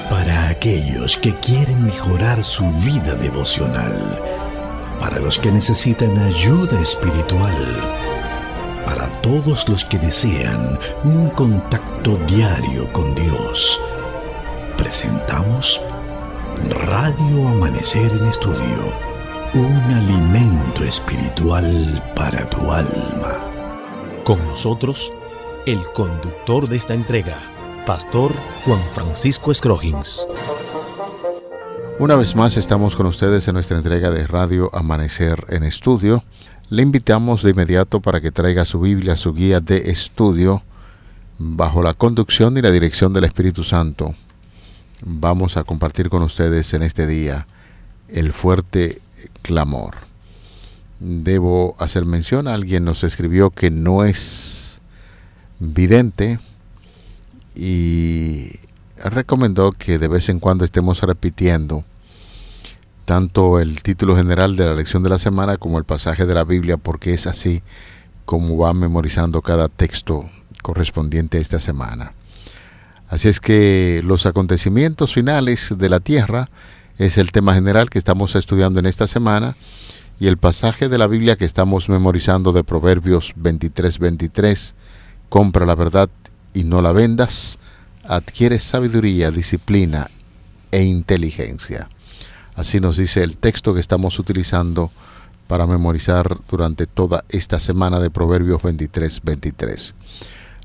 Para aquellos que quieren mejorar su vida devocional, para los que necesitan ayuda espiritual, para todos los que desean un contacto diario con Dios, presentamos Radio Amanecer en Estudio, un alimento espiritual para tu alma. Con nosotros, el conductor de esta entrega, Pastor Juan Francisco Scroggins. Una vez más estamos con ustedes en nuestra entrega de Radio Amanecer en Estudio. Le invitamos de inmediato para que traiga su Biblia, su guía de estudio, bajo la conducción y la dirección del Espíritu Santo. Vamos a compartir con ustedes en este día el fuerte clamor. Debo hacer mención, alguien nos escribió que no es vidente y recomendó que de vez en cuando estemos repitiendo tanto el título general de la lección de la semana como el pasaje de la Biblia, porque es así como va memorizando cada texto correspondiente a esta semana. Así es que los acontecimientos finales de la tierra es el tema general que estamos estudiando en esta semana, y el pasaje de la Biblia que estamos memorizando de Proverbios 23:23, compra la verdad y no la vendas, adquiere sabiduría, disciplina e inteligencia. Así nos dice el texto que estamos utilizando para memorizar durante toda esta semana de Proverbios 23:23.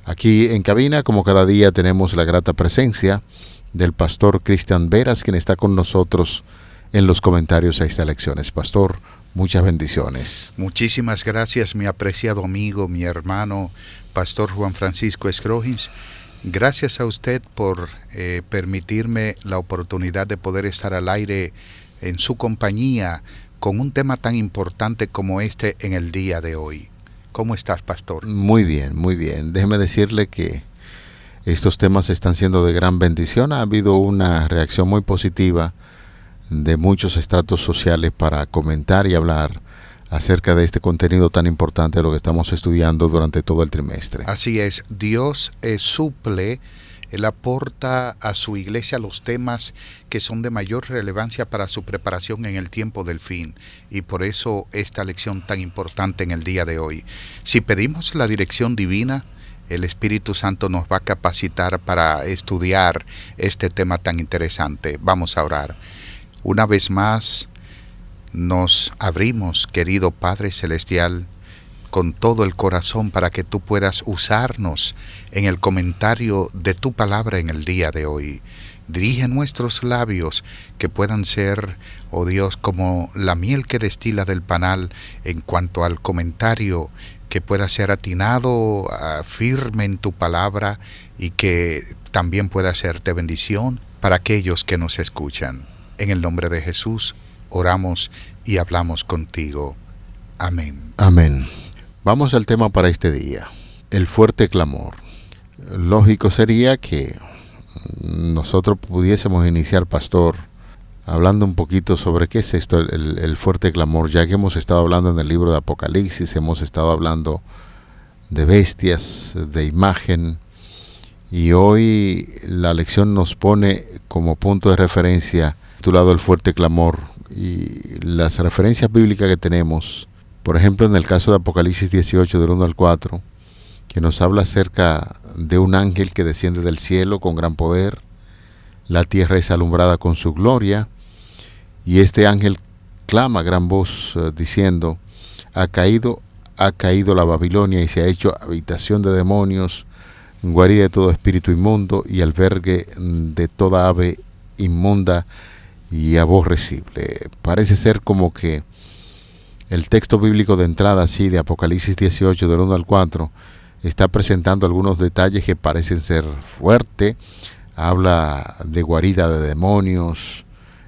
Aquí en cabina, como cada día, tenemos la grata presencia del pastor Cristian Veras, quien está con nosotros en los comentarios a estas lecciones. Pastor, muchas bendiciones. Muchísimas gracias, mi apreciado amigo, mi hermano, Pastor Juan Francisco Scroggins. Gracias a usted por permitirme la oportunidad de poder estar al aire en su compañía con un tema tan importante como este en el día de hoy. ¿Cómo estás, pastor? Muy bien, muy bien. Déjeme decirle que estos temas están siendo de gran bendición. Ha habido una reacción muy positiva de muchos estratos sociales para comentar y hablar acerca de este contenido tan importante de lo que estamos estudiando durante todo el trimestre. Así es, Dios suple, Él aporta a su iglesia los temas que son de mayor relevancia para su preparación en el tiempo del fin, y por eso esta lección tan importante en el día de hoy. Si pedimos la dirección divina, el Espíritu Santo nos va a capacitar para estudiar este tema tan interesante. Vamos a orar. Una vez más, nos abrimos, querido Padre Celestial, con todo el corazón para que tú puedas usarnos en el comentario de tu palabra en el día de hoy. Dirige nuestros labios que puedan ser, oh Dios, como la miel que destila del panal en cuanto al comentario, que pueda ser atinado, firme en tu palabra, y que también pueda hacerte bendición para aquellos que nos escuchan. En el nombre de Jesús oramos y hablamos contigo. Amén. Amén. Vamos al tema para este día, el fuerte clamor. Lógico sería que nosotros pudiésemos iniciar, pastor, hablando un poquito sobre qué es esto, el fuerte clamor, ya que hemos estado hablando en el libro de Apocalipsis, hemos estado hablando de bestias, de imagen, y hoy la lección nos pone como punto de referencia titulado el fuerte clamor, y las referencias bíblicas que tenemos, por ejemplo en el caso de Apocalipsis 18 del 1 al 4, que nos habla acerca de un ángel que desciende del cielo con gran poder, la tierra es alumbrada con su gloria, y este ángel clama a gran voz diciendo, ha caído la Babilonia y se ha hecho habitación de demonios, guarida de todo espíritu inmundo y albergue de toda ave inmunda y aborrecible. Parece ser como que el texto bíblico de entrada, así de Apocalipsis 18 del 1 al 4, está presentando algunos detalles que parecen ser fuertes. Habla de guarida de demonios,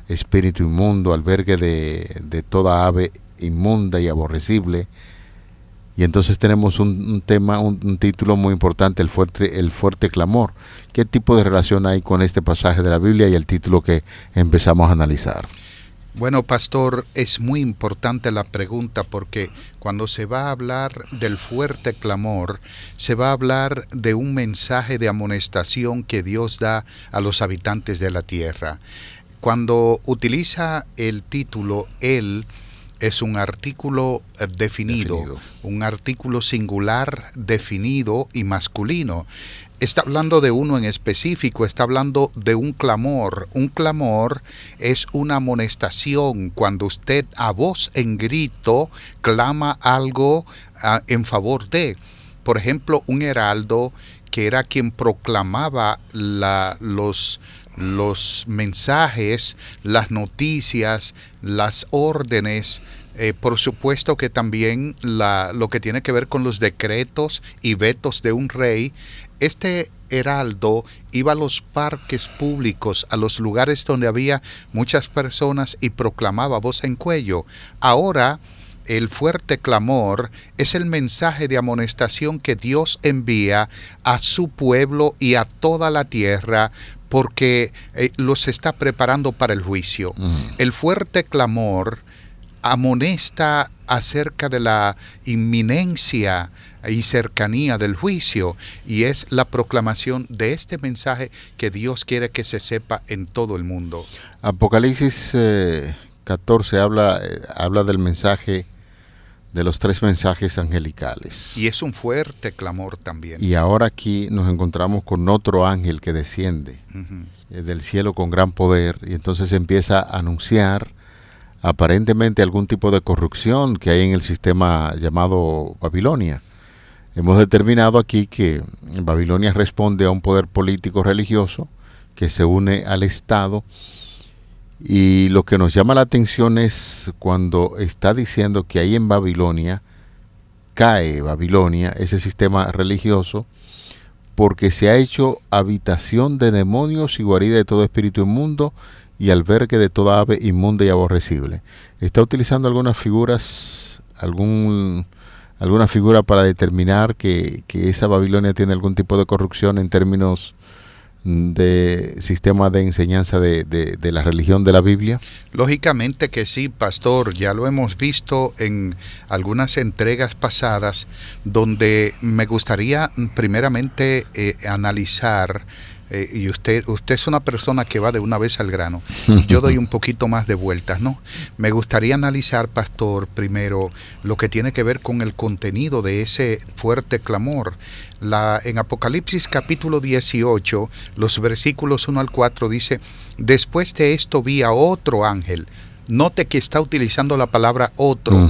espíritu inmundo, albergue de toda ave inmunda y aborrecible. Y entonces tenemos un tema, un título muy importante, el fuerte clamor. ¿Qué tipo de relación hay con este pasaje de la Biblia y el título que empezamos a analizar? Bueno, pastor, es muy importante la pregunta porque cuando se va a hablar del fuerte clamor, se va a hablar de un mensaje de amonestación que Dios da a los habitantes de la tierra. Cuando utiliza el título Él, es un artículo definido, un artículo singular definido y masculino. Está hablando de uno en específico, está hablando de un clamor. Un clamor es una amonestación cuando usted a voz en grito clama algo en favor de. Por ejemplo, un heraldo que era quien proclamaba los mensajes, las noticias, las órdenes. Por supuesto que también lo que tiene que ver con los decretos y vetos de un rey. Este heraldo iba a los parques públicos, a los lugares donde había muchas personas y proclamaba voz en cuello. Ahora, el fuerte clamor es el mensaje de amonestación que Dios envía a su pueblo y a toda la tierra porque los está preparando para el juicio. El fuerte clamor amonesta acerca de la inminencia y cercanía del juicio, y es la proclamación de este mensaje que Dios quiere que se sepa en todo el mundo. Apocalipsis 14 habla del mensaje, de los 3 mensajes angelicales. Y es un fuerte clamor también. Y ahora aquí nos encontramos con otro ángel que desciende del cielo con gran poder, y entonces empieza a anunciar aparentemente algún tipo de corrupción que hay en el sistema llamado Babilonia. Hemos determinado aquí que Babilonia responde a un poder político religioso que se une al Estado, y lo que nos llama la atención es cuando está diciendo que ahí en Babilonia cae Babilonia, ese sistema religioso, porque se ha hecho habitación de demonios y guarida de todo espíritu inmundo y albergue de toda ave inmunda y aborrecible. Está utilizando algunas figuras, alguna figura para determinar que esa Babilonia tiene algún tipo de corrupción en términos de sistema de enseñanza de la religión de la Biblia. Lógicamente que sí, pastor, ya lo hemos visto en algunas entregas pasadas, donde me gustaría primeramente analizar. Y usted es una persona que va de una vez al grano. Yo doy un poquito más de vueltas, ¿no? Me gustaría analizar, pastor, primero lo que tiene que ver con el contenido de ese fuerte clamor. En Apocalipsis capítulo 18, los versículos 1 al 4 dice: después de esto vi a otro ángel. Note que está utilizando la palabra otro.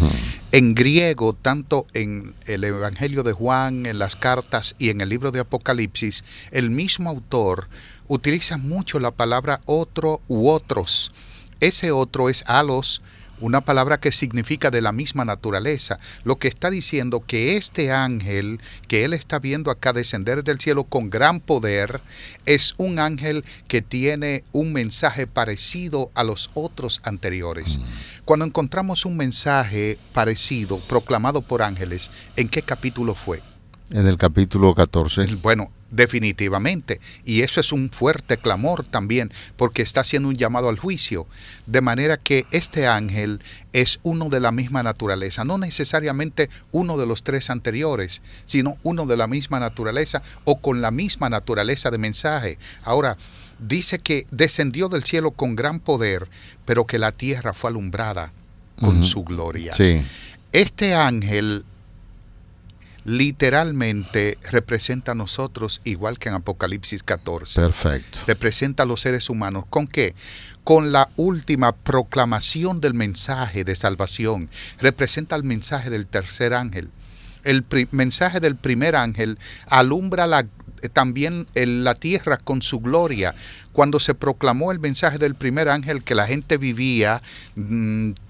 En griego, tanto en el Evangelio de Juan, en las cartas y en el libro de Apocalipsis, el mismo autor utiliza mucho la palabra otro u otros. Ese otro es alos, una palabra que significa de la misma naturaleza. Lo que está diciendo que este ángel que él está viendo acá descender del cielo con gran poder es un ángel que tiene un mensaje parecido a los otros anteriores. Cuando encontramos un mensaje parecido proclamado por ángeles, ¿en qué capítulo fue? En el capítulo 14. Bueno, definitivamente. Y eso es un fuerte clamor también, porque está haciendo un llamado al juicio. De manera que este ángel es uno de la misma naturaleza, no necesariamente uno de los 3 anteriores, sino uno de la misma naturaleza o con la misma naturaleza de mensaje. Ahora, dice que descendió del cielo con gran poder, pero que la tierra fue alumbrada con su gloria. Sí. Este ángel literalmente representa a nosotros, igual que en Apocalipsis 14. Perfecto. Representa a los seres humanos. ¿Con qué? Con la última proclamación del mensaje de salvación. Representa el mensaje del tercer ángel. El mensaje del primer ángel alumbra también la tierra con su gloria. Cuando se proclamó el mensaje del primer ángel, que la gente vivía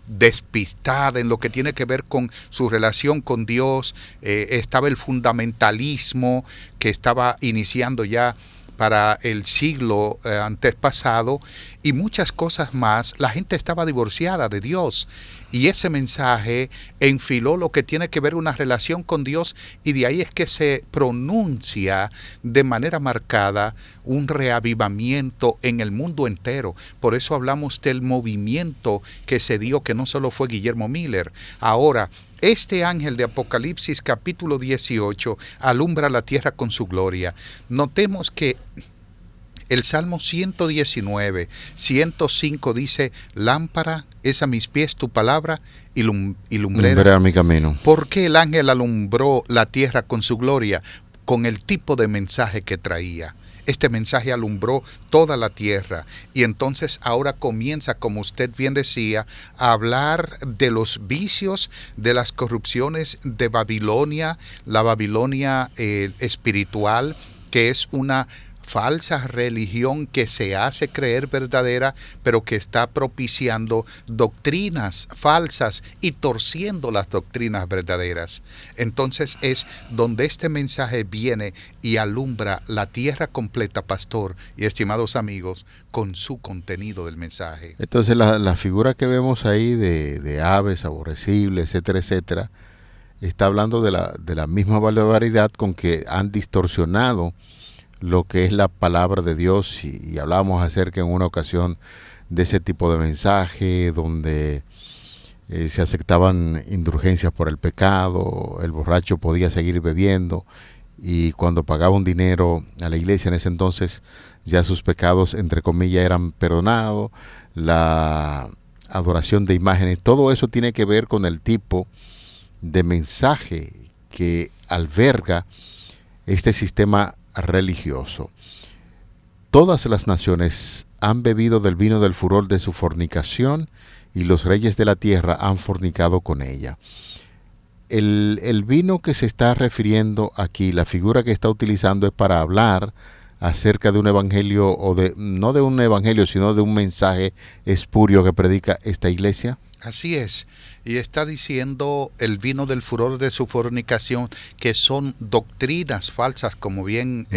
despistada en lo que tiene que ver con su relación con Dios, estaba el fundamentalismo que estaba iniciando ya para el siglo antepasado y muchas cosas más, la gente estaba divorciada de Dios. Y ese mensaje enfiló lo que tiene que ver una relación con Dios, y de ahí es que se pronuncia de manera marcada un reavivamiento en el mundo entero. Por eso hablamos del movimiento que se dio, que no solo fue Guillermo Miller. Ahora, este ángel de Apocalipsis capítulo 18 alumbra la tierra con su gloria. Notemos que el Salmo 119, 105 dice: lámpara es a mis pies tu palabra y lumbrera mi camino. ¿Por qué el ángel alumbró la tierra con su gloria? Con el tipo de mensaje que traía. Este mensaje alumbró toda la tierra, y entonces ahora comienza, como usted bien decía, a hablar de los vicios, de las corrupciones de Babilonia, la Babilonia espiritual, que es una falsa religión que se hace creer verdadera, pero que está propiciando doctrinas falsas y torciendo las doctrinas verdaderas. Entonces es donde este mensaje viene y alumbra la tierra completa, pastor y estimados amigos, con su contenido del mensaje. Entonces la figura que vemos ahí de aves aborrecibles, etcétera, etcétera, está hablando de la misma barbaridad con que han distorsionado lo que es la palabra de Dios, y hablábamos acerca en una ocasión de ese tipo de mensaje donde se aceptaban indulgencias por el pecado, el borracho podía seguir bebiendo, y cuando pagaba un dinero a la iglesia en ese entonces ya sus pecados, entre comillas, eran perdonados. La adoración de imágenes, todo eso tiene que ver con el tipo de mensaje que alberga este sistema religioso. Todas las naciones han bebido del vino del furor de su fornicación, y los reyes de la tierra han fornicado con ella. El vino que se está refiriendo aquí, la figura que está utilizando, es para hablar acerca de un evangelio, no de un evangelio, sino de un mensaje espurio que predica esta iglesia. Así es, y está diciendo el vino del furor de su fornicación, que son doctrinas falsas, como bien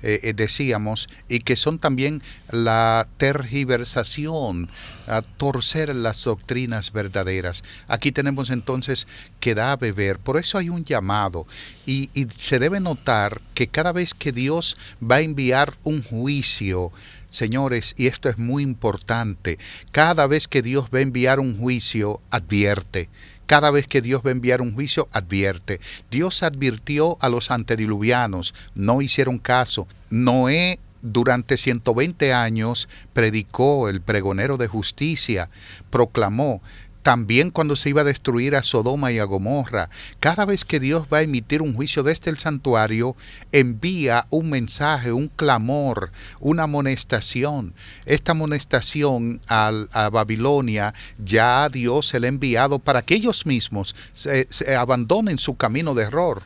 decíamos, y que son también la tergiversación, a torcer las doctrinas verdaderas. Aquí tenemos entonces que da a beber. Por eso hay un llamado, y se debe notar que cada vez que Dios va a enviar un juicio, señores, y esto es muy importante, cada vez que Dios va a enviar un juicio, advierte. Cada vez que Dios va a enviar un juicio, advierte. Dios advirtió a los antediluvianos, no hicieron caso. Noé, durante 120 años, predicó, el pregonero de justicia, proclamó. También cuando se iba a destruir a Sodoma y a Gomorra, cada vez que Dios va a emitir un juicio desde el santuario, envía un mensaje, un clamor, una amonestación. Esta amonestación a Babilonia ya Dios se la ha enviado para que ellos mismos se abandonen su camino de error.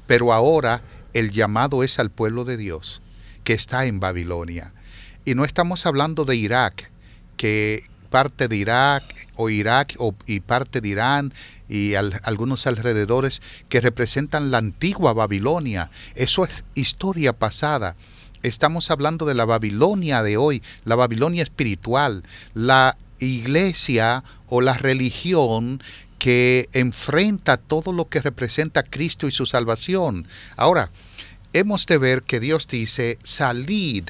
Pero ahora el llamado es al pueblo de Dios que está en Babilonia. Y no estamos hablando de Irak, que parte de Irak y parte de Irán y algunos alrededores que representan la antigua Babilonia. Eso es historia pasada. Estamos hablando de la Babilonia de hoy, la Babilonia espiritual, la iglesia o la religión que enfrenta todo lo que representa Cristo y su salvación. Ahora, hemos de ver que Dios dice: salid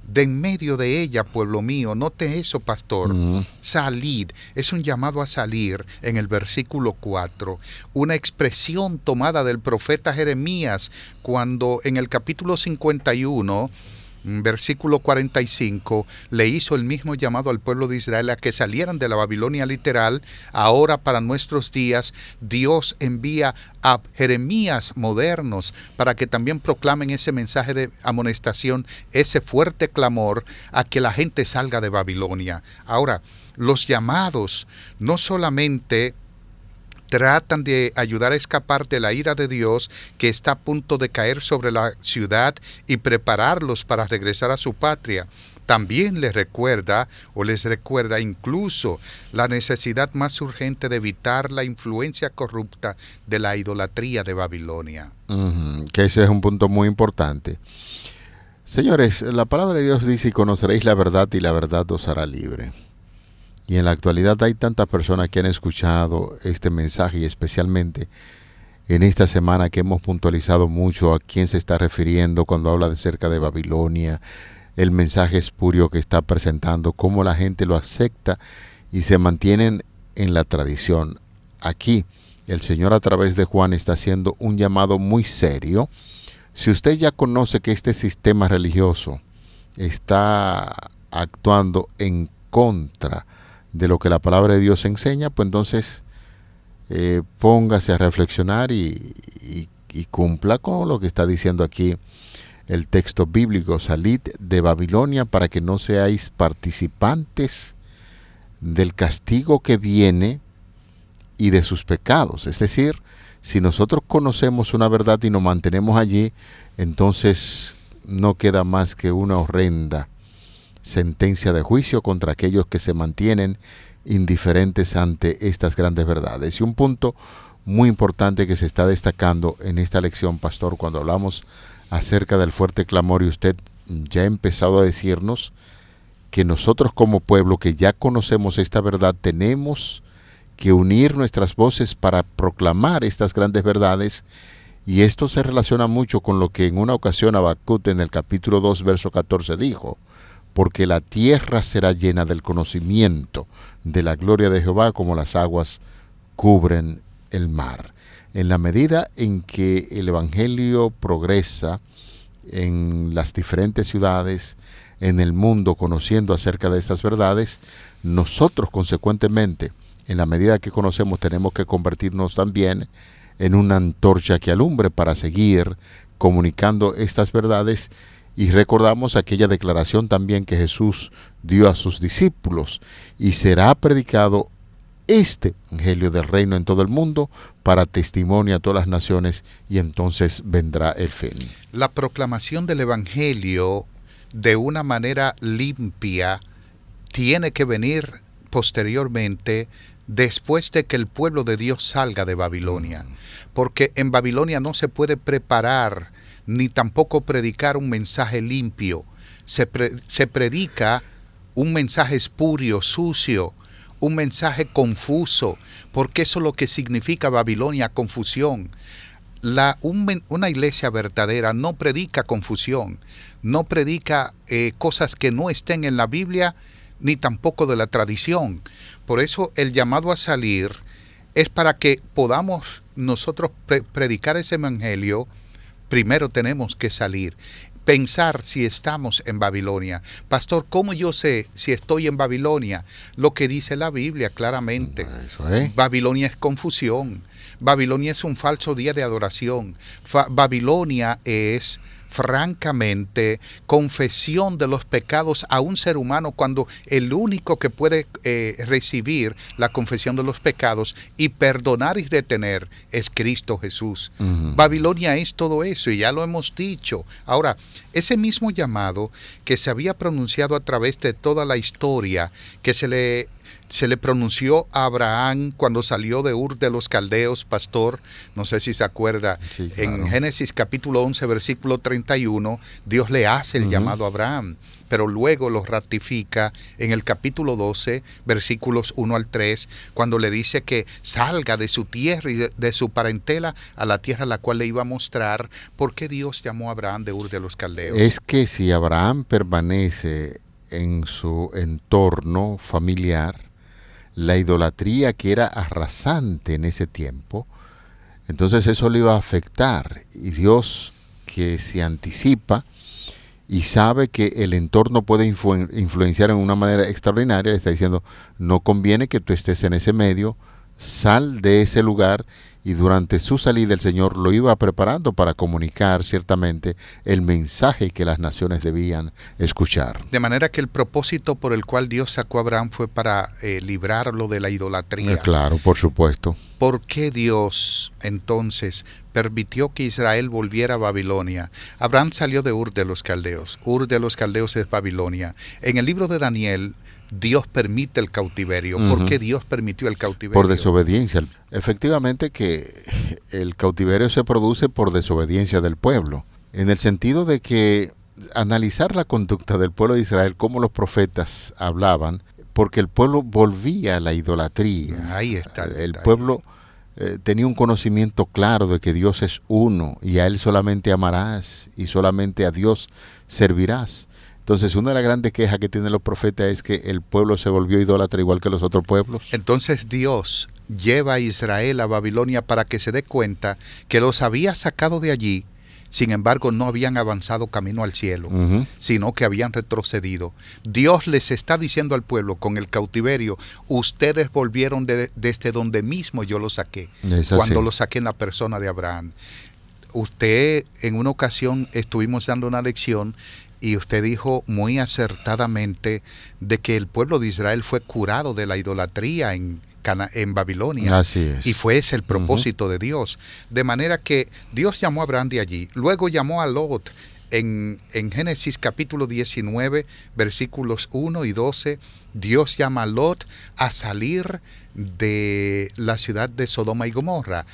de en medio de ella, pueblo mío. Note eso, pastor. Salid, es un llamado a salir en el versículo 4, una expresión tomada del profeta Jeremías, cuando en el capítulo 51, versículo 45, le hizo el mismo llamado al pueblo de Israel a que salieran de la Babilonia literal. Ahora, para nuestros días, Dios envía a Jeremías modernos para que también proclamen ese mensaje de amonestación, ese fuerte clamor a que la gente salga de Babilonia. Ahora, los llamados no solamente tratan de ayudar a escapar de la ira de Dios que está a punto de caer sobre la ciudad y prepararlos para regresar a su patria. También les recuerda incluso la necesidad más urgente de evitar la influencia corrupta de la idolatría de Babilonia. Que ese es un punto muy importante. Señores, la palabra de Dios dice: y conoceréis la verdad y la verdad os hará libre. Y en la actualidad hay tantas personas que han escuchado este mensaje, y especialmente en esta semana que hemos puntualizado mucho a quién se está refiriendo cuando habla de cerca de Babilonia, el mensaje espurio que está presentando, cómo la gente lo acepta y se mantienen en la tradición. Aquí el Señor, a través de Juan, está haciendo un llamado muy serio. Si usted ya conoce que este sistema religioso está actuando en contra de lo que la palabra de Dios enseña, pues entonces póngase a reflexionar y cumpla con lo que está diciendo aquí el texto bíblico: salid de Babilonia para que no seáis participantes del castigo que viene y de sus pecados. Es decir, si nosotros conocemos una verdad y nos mantenemos allí, entonces no queda más que una horrenda sentencia de juicio contra aquellos que se mantienen indiferentes ante estas grandes verdades. Y un punto muy importante que se está destacando en esta lección, pastor, cuando hablamos acerca del fuerte clamor, y usted ya ha empezado a decirnos que nosotros como pueblo que ya conocemos esta verdad tenemos que unir nuestras voces para proclamar estas grandes verdades, y esto se relaciona mucho con lo que en una ocasión Habacuc en el capítulo 2 verso 14 dijo: porque la tierra será llena del conocimiento de la gloria de Jehová, como las aguas cubren el mar. En la medida en que el evangelio progresa en las diferentes ciudades, en el mundo, conociendo acerca de estas verdades, nosotros consecuentemente, en la medida que conocemos, tenemos que convertirnos también en una antorcha que alumbre para seguir comunicando estas verdades. Y recordamos aquella declaración también que Jesús dio a sus discípulos: y será predicado este evangelio del reino en todo el mundo para testimonio a todas las naciones, y entonces vendrá el fin. La proclamación del evangelio de una manera limpia tiene que venir posteriormente, después de que el pueblo de Dios salga de Babilonia, porque en Babilonia no se puede preparar ni tampoco predicar un mensaje limpio. Se predica un mensaje espurio, sucio, un mensaje confuso, porque eso es lo que significa Babilonia: confusión. Una iglesia verdadera no predica confusión, no predica cosas que no estén en la Biblia, ni tampoco de la tradición. Por eso el llamado a salir es para que podamos nosotros predicar ese evangelio. Primero tenemos que salir, pensar si estamos en Babilonia. Pastor, ¿cómo yo sé si estoy en Babilonia? Lo que dice la Biblia claramente. Babilonia es confusión. Babilonia es un falso día de adoración. Babilonia es, francamente, confesión de los pecados a un ser humano, cuando el único que puede recibir la confesión de los pecados y perdonar y retener es Cristo Jesús. Babilonia es todo eso, y ya lo hemos dicho. Ahora, ese mismo llamado que se había pronunciado a través de toda la historia, que se le pronunció a Abraham cuando salió de Ur de los Caldeos, pastor, no sé si se acuerda, sí, claro. En Génesis capítulo 11, versículo 31, Dios le hace el llamado a Abraham, pero luego lo ratifica en el capítulo 12, versículos 1 al 3, cuando le dice que salga de su tierra y de su parentela a la tierra a la cual le iba a mostrar. ¿Por qué Dios llamó a Abraham de Ur de los Caldeos? Es que si Abraham permanece en su entorno familiar, la idolatría que era arrasante en ese tiempo, entonces eso le iba a afectar. Y Dios, que se anticipa y sabe que el entorno puede influenciar en una manera extraordinaria, le está diciendo: no conviene que tú estés en ese medio, sal de ese lugar. Y durante su salida el Señor lo iba preparando para comunicar ciertamente el mensaje que las naciones debían escuchar. De manera que el propósito por el cual Dios sacó a Abraham fue para librarlo de la idolatría. Claro, por supuesto. ¿Por qué Dios entonces permitió que Israel volviera a Babilonia? Abraham salió de Ur de los Caldeos. Ur de los Caldeos es Babilonia. En el libro de Daniel, Dios permite el cautiverio. ¿Por qué Dios permitió el cautiverio? Por desobediencia. Efectivamente que el cautiverio se produce por desobediencia del pueblo, en el sentido de que analizar la conducta del pueblo de Israel, cómo los profetas hablaban, porque el pueblo volvía a la idolatría. Ahí está. El pueblo tenía un conocimiento claro de que Dios es uno y a Él solamente amarás y solamente a Dios servirás. Entonces, una de las grandes quejas que tienen los profetas es que el pueblo se volvió idólatra igual que los otros pueblos. Entonces Dios lleva a Israel a Babilonia para que se dé cuenta que los había sacado de allí. Sin embargo, no habían avanzado camino al cielo, sino que habían retrocedido. Dios les está diciendo al pueblo con el cautiverio, ustedes volvieron desde donde mismo yo los saqué, cuando los saqué en la persona de Abraham. Usted, en una ocasión, estuvimos dando una lección y usted dijo muy acertadamente de que el pueblo de Israel fue curado de la idolatría en Babilonia. Así es. Y fue ese el propósito de Dios. De manera que Dios llamó a Abraham de allí. Luego llamó a Lot en Génesis capítulo 19, versículos 1 y 12. Dios llama a Lot a salir de la ciudad de Sodoma y Gomorra.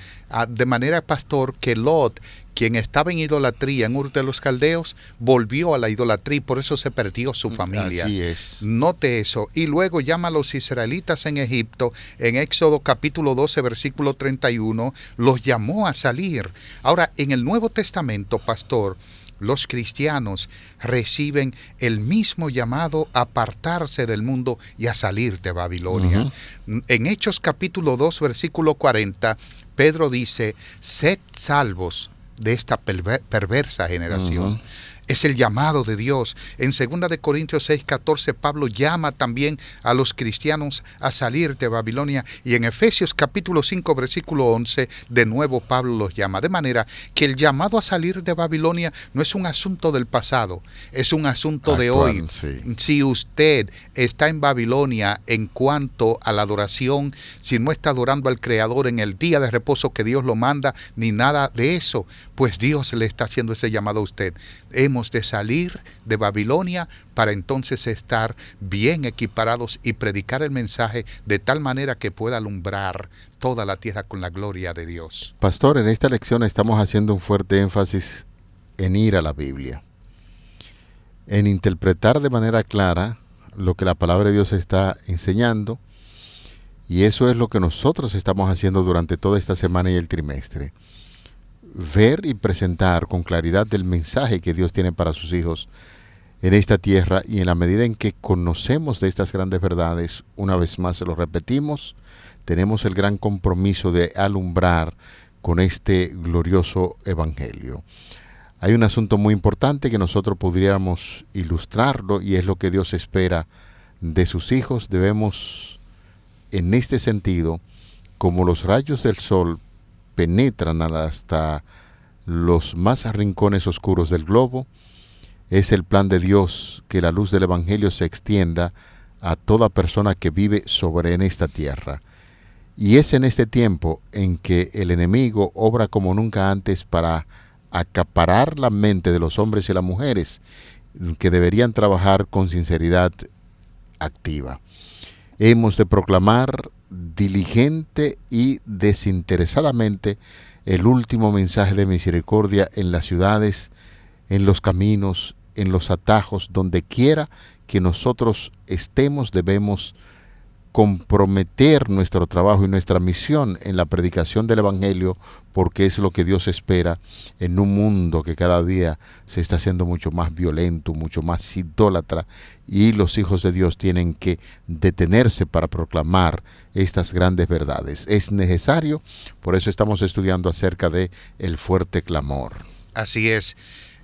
De manera, pastor, que Lot, quien estaba en idolatría en Ur de los Caldeos, volvió a la idolatría y por eso se perdió su familia. Así es. Note eso. Y luego llama a los israelitas en Egipto, en Éxodo capítulo 12, versículo 31, los llamó a salir. Ahora, en el Nuevo Testamento, pastor, los cristianos reciben el mismo llamado a apartarse del mundo y a salir de Babilonia. En Hechos capítulo 2, versículo 40, Pedro dice, sed salvos de esta perversa generación. Es el llamado de Dios. En 2 Corintios 6:14, Pablo llama también a los cristianos a salir de Babilonia. Y en Efesios capítulo 5, versículo 11, de nuevo Pablo los llama. De manera que el llamado a salir de Babilonia no es un asunto del pasado, es un asunto de hoy. Sí. Si usted está en Babilonia en cuanto a la adoración, si no está adorando al Creador en el día de reposo que Dios lo manda, ni nada de eso, pues Dios le está haciendo ese llamado a usted. Hemos de salir de Babilonia para entonces estar bien equiparados y predicar el mensaje de tal manera que pueda alumbrar toda la tierra con la gloria de Dios. Pastor, en esta lección estamos haciendo un fuerte énfasis en ir a la Biblia, en interpretar de manera clara lo que la palabra de Dios está enseñando, y eso es lo que nosotros estamos haciendo durante toda esta semana y el trimestre. Ver y presentar con claridad el mensaje que Dios tiene para sus hijos en esta tierra, y en la medida en que conocemos de estas grandes verdades, una vez más se lo repetimos, tenemos el gran compromiso de alumbrar con este glorioso evangelio. Hay un asunto muy importante que nosotros podríamos ilustrarlo, y es lo que Dios espera de sus hijos. Debemos, en este sentido, como los rayos del sol penetran hasta los más rincones oscuros del globo, es el plan de Dios que la luz del evangelio se extienda a toda persona que vive en esta tierra. Y es en este tiempo en que el enemigo obra como nunca antes para acaparar la mente de los hombres y las mujeres que deberían trabajar con sinceridad activa. Hemos de proclamar diligente y desinteresadamente el último mensaje de misericordia en las ciudades, en los caminos, en los atajos, donde quiera que nosotros estemos. Debemos comprometer nuestro trabajo y nuestra misión en la predicación del evangelio, porque es lo que Dios espera en un mundo que cada día se está haciendo mucho más violento, mucho más idólatra, y los hijos de Dios tienen que detenerse para proclamar estas grandes verdades. Es necesario, por eso estamos estudiando acerca de el fuerte clamor. Así es.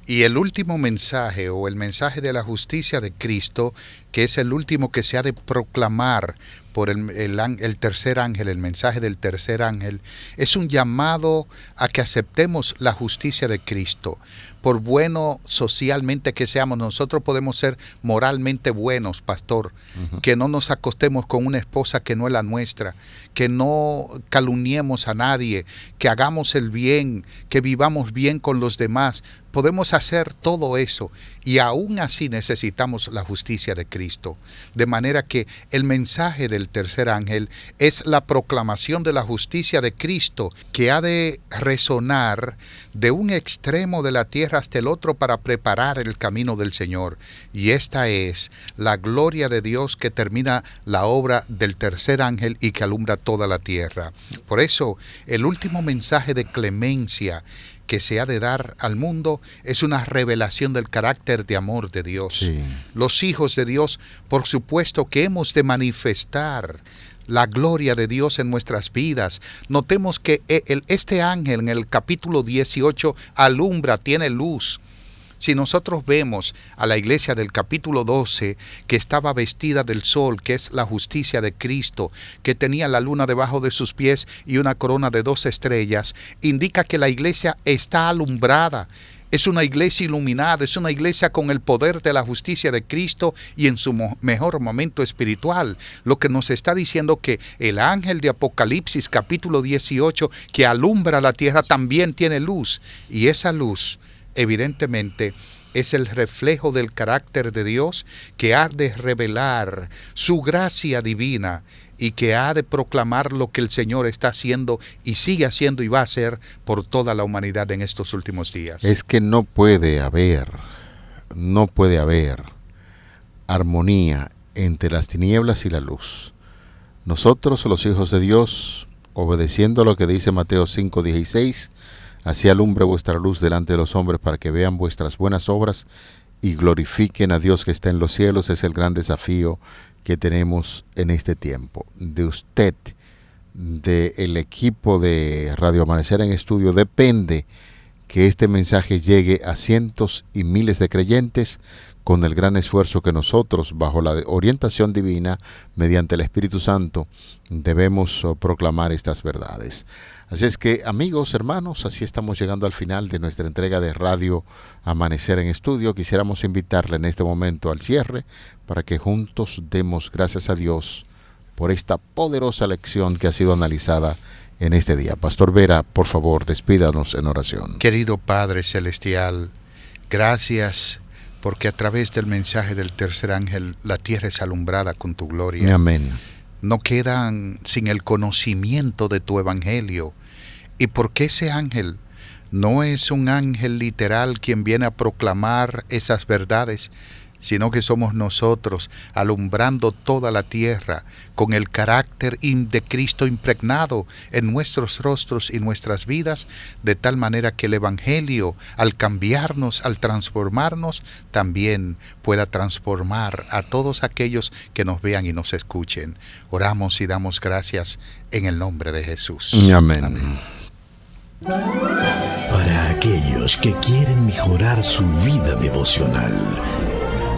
Y el último mensaje, o el mensaje de la justicia de Cristo, que es el último que se ha de proclamar por el tercer ángel, el mensaje del tercer ángel, es un llamado a que aceptemos la justicia de Cristo. Por bueno socialmente que seamos, nosotros podemos ser moralmente buenos, pastor, que no nos acostemos con una esposa que no es la nuestra, que no calumniemos a nadie, que hagamos el bien, que vivamos bien con los demás. Podemos hacer todo eso, y aún así necesitamos la justicia de Cristo. De manera que el mensaje del tercer ángel es la proclamación de la justicia de Cristo, que ha de resonar de un extremo de la tierra tierra hasta el otro para preparar el camino del Señor. Y esta es la gloria de Dios que termina la obra del tercer ángel y que alumbra toda la tierra. Por eso, el último mensaje de clemencia que se ha de dar al mundo es una revelación del carácter de amor de Dios. Sí. Los hijos de Dios, por supuesto que hemos de manifestar la gloria de Dios en nuestras vidas. Notemos que este ángel en el capítulo 18 alumbra, tiene luz. Si nosotros vemos a la iglesia del capítulo 12, que estaba vestida del sol, que es la justicia de Cristo, que tenía la luna debajo de sus pies y una corona de 2 estrellas, indica que la iglesia está alumbrada. Es una iglesia iluminada, es una iglesia con el poder de la justicia de Cristo y en su mejor momento espiritual. Lo que nos está diciendo que el ángel de Apocalipsis capítulo 18 que alumbra la tierra también tiene luz. Y esa luz evidentemente es el reflejo del carácter de Dios que ha de revelar su gracia divina y que ha de proclamar lo que el Señor está haciendo y sigue haciendo y va a hacer por toda la humanidad en estos últimos días. Es que no puede haber armonía entre las tinieblas y la luz. Nosotros, los hijos de Dios, obedeciendo a lo que dice Mateo 5:16, así alumbre vuestra luz delante de los hombres para que vean vuestras buenas obras y glorifiquen a Dios que está en los cielos, es el gran desafío que tenemos en este tiempo. De usted, del equipo de Radio Amanecer en Estudio, depende que este mensaje llegue a cientos y miles de creyentes con el gran esfuerzo que nosotros, bajo la orientación divina, mediante el Espíritu Santo, debemos proclamar estas verdades. Así es que, amigos, hermanos, así estamos llegando al final de nuestra entrega de Radio Amanecer en Estudio. Quisiéramos invitarle en este momento al cierre para que juntos demos gracias a Dios por esta poderosa lección que ha sido analizada en este día. Pastor Vera, por favor, despídanos en oración. Querido Padre Celestial, gracias porque a través del mensaje del tercer ángel la tierra es alumbrada con tu gloria. Amén. No quedan sin el conocimiento de tu evangelio. Y porque ese ángel no es un ángel literal quien viene a proclamar esas verdades, sino que somos nosotros alumbrando toda la tierra con el carácter de Cristo impregnado en nuestros rostros y nuestras vidas, de tal manera que el evangelio, al cambiarnos, al transformarnos, también pueda transformar a todos aquellos que nos vean y nos escuchen. Oramos y damos gracias en el nombre de Jesús. Amén. Amén. Para aquellos que quieren mejorar su vida devocional,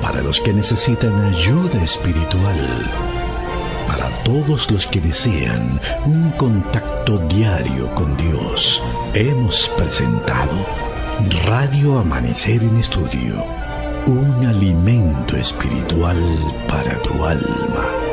para los que necesitan ayuda espiritual, para todos los que desean un contacto diario con Dios, hemos presentado Radio Amanecer en Estudio, un alimento espiritual para tu alma.